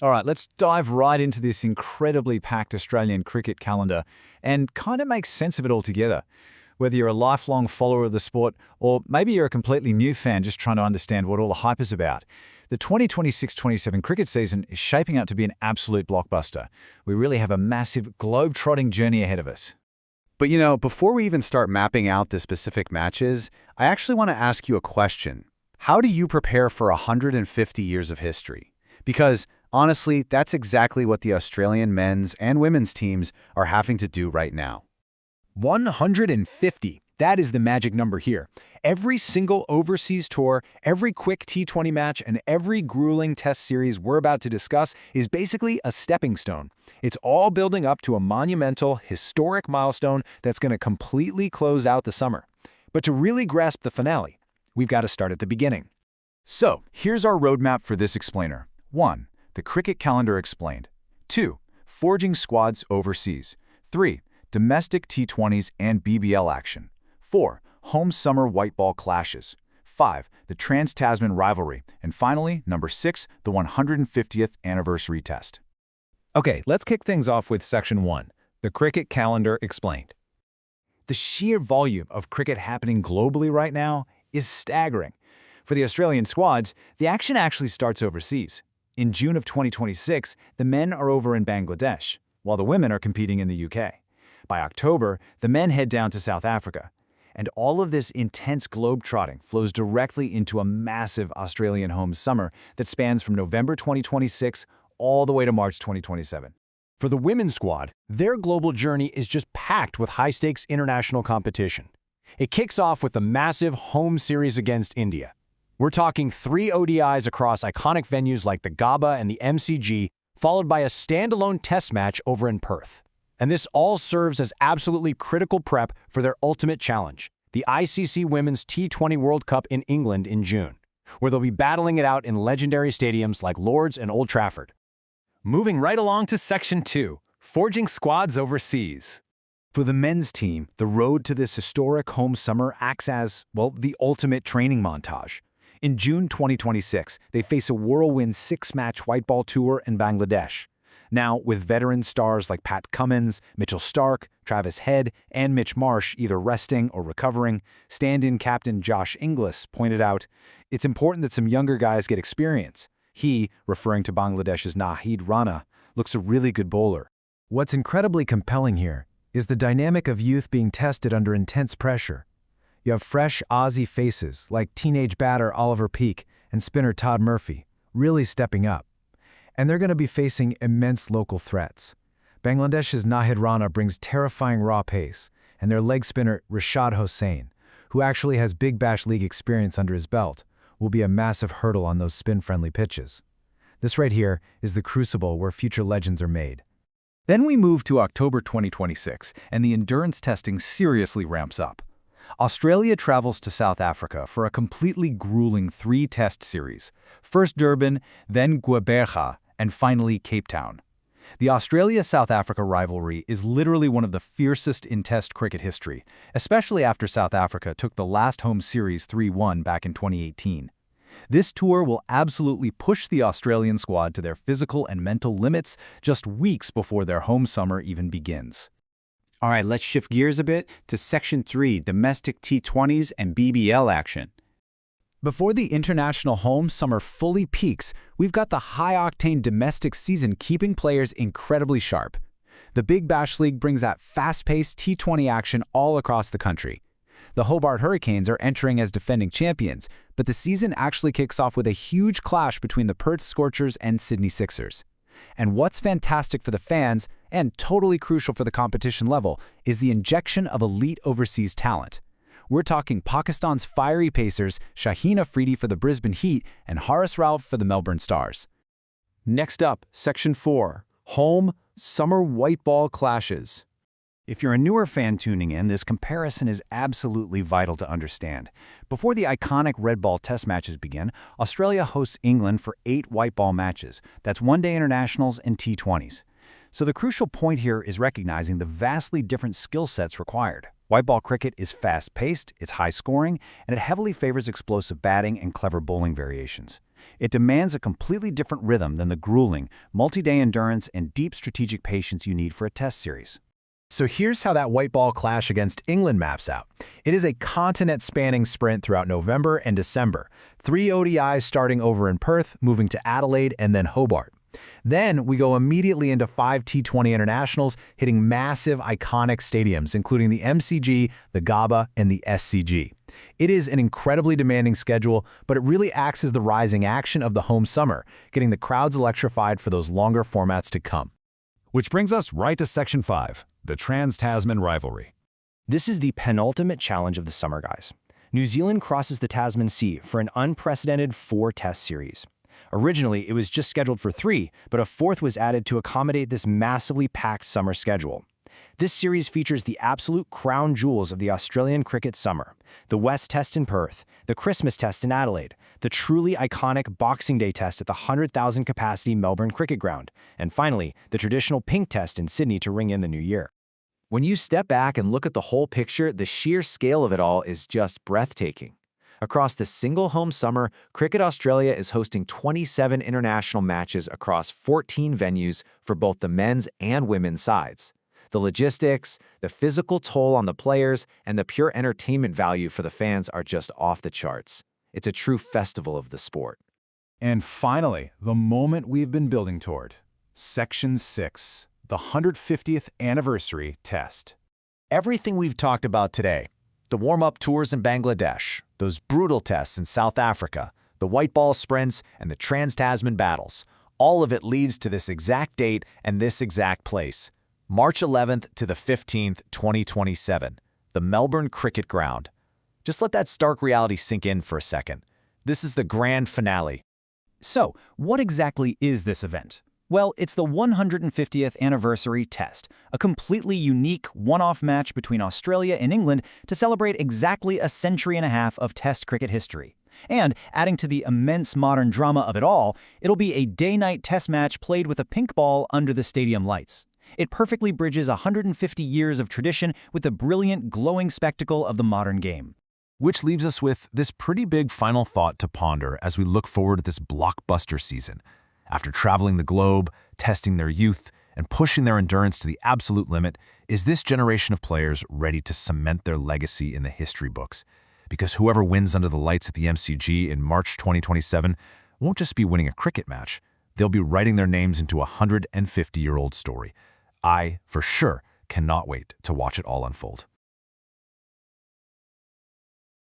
All right, let's dive right into this incredibly packed Australian cricket calendar and kind of make sense of it all together. Whether you're a lifelong follower of the sport or maybe you're a completely new fan just trying to understand what all the hype is about, the 2026-27 cricket season is shaping up to be an absolute blockbuster. We really have a massive globe-trotting journey ahead of us. But before we even start mapping out the specific matches, I actually want to ask you a question. How do you prepare for 150 years of history? Because honestly, that's exactly what the Australian men's and women's teams are having to do right now. 150. That is the magic number here. Every single overseas tour, every quick T20 match, and every grueling test series we're about to discuss is basically a stepping stone. It's all building up to a monumental, historic milestone that's going to completely close out the summer. But to really grasp the finale, we've got to start at the beginning. So, here's our roadmap for this explainer. 1. The cricket calendar explained. 2. Forging squads overseas. 3. Domestic T20s and BBL action. 4. Home-summer white ball clashes. 5. The Trans-Tasman rivalry. And finally, number 6, the 150th anniversary test. Okay, let's kick things off with Section 1, the cricket calendar explained. The sheer volume of cricket happening globally right now is staggering. For the Australian squads, the action actually starts overseas. In June of 2026, the men are over in Bangladesh, while the women are competing in the UK. By October, the men head down to South Africa. And all of this intense globe-trotting flows directly into a massive Australian home summer that spans from November 2026 all the way to March 2027. For the women's squad, their global journey is just packed with high-stakes international competition. It kicks off with the massive home series against India. We're talking 3 ODIs across iconic venues like the Gabba and the MCG, followed by a standalone test match over in Perth. And this all serves as absolutely critical prep for their ultimate challenge, the ICC Women's T20 World Cup in England in June, where they'll be battling it out in legendary stadiums like Lord's and Old Trafford. Moving right along to Section 2, forging squads overseas. For the men's team, the road to this historic home summer acts as, well, the ultimate training montage. In June 2026, they face a whirlwind 6-match white ball tour in Bangladesh. Now, with veteran stars like Pat Cummins, Mitchell Starc, Travis Head, and Mitch Marsh either resting or recovering, stand-in captain Josh Inglis pointed out, it's important that some younger guys get experience. He, referring to Bangladesh's Nahid Rana, looks a really good bowler. What's incredibly compelling here is the dynamic of youth being tested under intense pressure. You have fresh Aussie faces like teenage batter Oliver Peake and spinner Todd Murphy really stepping up. And they're going to be facing immense local threats. Bangladesh's Nahid Rana brings terrifying raw pace, and their leg spinner Rashad Hossain, who actually has Big Bash League experience under his belt, will be a massive hurdle on those spin-friendly pitches. This right here is the crucible where future legends are made. Then we move to October 2026, and the endurance testing seriously ramps up. Australia travels to South Africa for a completely grueling 3-test series. First Durban, then Gqeberha, and finally Cape Town. The Australia-South Africa rivalry is literally one of the fiercest in Test cricket history, especially after South Africa took the last home series 3-1 back in 2018. This tour will absolutely push the Australian squad to their physical and mental limits just weeks before their home summer even begins. All right, let's shift gears a bit to Section 3, domestic T20s and BBL action. Before the international home summer fully peaks, we've got the high-octane domestic season keeping players incredibly sharp. The Big Bash League brings that fast-paced T20 action all across the country. The Hobart Hurricanes are entering as defending champions, but the season actually kicks off with a huge clash between the Perth Scorchers and Sydney Sixers. And what's fantastic for the fans, and totally crucial for the competition level, is the injection of elite overseas talent. We're talking Pakistan's fiery pacers, Shaheen Afridi for the Brisbane Heat and Haris Rauf for the Melbourne Stars. Next up, Section 4, home summer white ball clashes. If you're a newer fan tuning in, this comparison is absolutely vital to understand. Before the iconic red ball test matches begin, Australia hosts England for 8 white ball matches. That's one-day internationals and T20s. So the crucial point here is recognizing the vastly different skill sets required. White ball cricket is fast-paced, it's high-scoring, and it heavily favors explosive batting and clever bowling variations. It demands a completely different rhythm than the grueling, multi-day endurance and deep strategic patience you need for a test series. So here's how that white ball clash against England maps out. It is a continent-spanning sprint throughout November and December. 3 ODIs starting over in Perth, moving to Adelaide and then Hobart. Then we go immediately into 5 T20 internationals, hitting massive, iconic stadiums, including the MCG, the GABA, and the SCG. It is an incredibly demanding schedule, but it really acts as the rising action of the home summer, getting the crowds electrified for those longer formats to come. Which brings us right to Section 5, the Trans-Tasman rivalry. This is the penultimate challenge of the summer, guys. New Zealand crosses the Tasman Sea for an unprecedented 4-test series. Originally, it was just scheduled for 3, but a 4th was added to accommodate this massively packed summer schedule. This series features the absolute crown jewels of the Australian cricket summer: the West Test in Perth, the Christmas Test in Adelaide, the truly iconic Boxing Day Test at the 100,000 capacity Melbourne Cricket Ground, and finally, the traditional Pink Test in Sydney to ring in the new year. When you step back and look at the whole picture, the sheer scale of it all is just breathtaking. Across the single home summer, Cricket Australia is hosting 27 international matches across 14 venues for both the men's and women's sides. The logistics, the physical toll on the players, and the pure entertainment value for the fans are just off the charts. It's a true festival of the sport. And finally, the moment we've been building toward. Section 6, the 150th anniversary test. Everything we've talked about today, the warm-up tours in Bangladesh, those brutal tests in South Africa, the white ball sprints, and the Trans-Tasman battles, all of it leads to this exact date and this exact place. March 11th to the 15th, 2027, the Melbourne Cricket Ground. Just let that stark reality sink in for a second. This is the grand finale. So, what exactly is this event? Well, it's the 150th anniversary test, a completely unique one-off match between Australia and England to celebrate exactly a century and a half of test cricket history. And, adding to the immense modern drama of it all, it'll be a day-night test match played with a pink ball under the stadium lights. It perfectly bridges 150 years of tradition with the brilliant, glowing spectacle of the modern game. Which leaves us with this pretty big final thought to ponder as we look forward to this blockbuster season. After traveling the globe, testing their youth, and pushing their endurance to the absolute limit, is this generation of players ready to cement their legacy in the history books? Because whoever wins under the lights at the MCG in March 2027 won't just be winning a cricket match, they'll be writing their names into a 150-year-old story. I, for sure, cannot wait to watch it all unfold.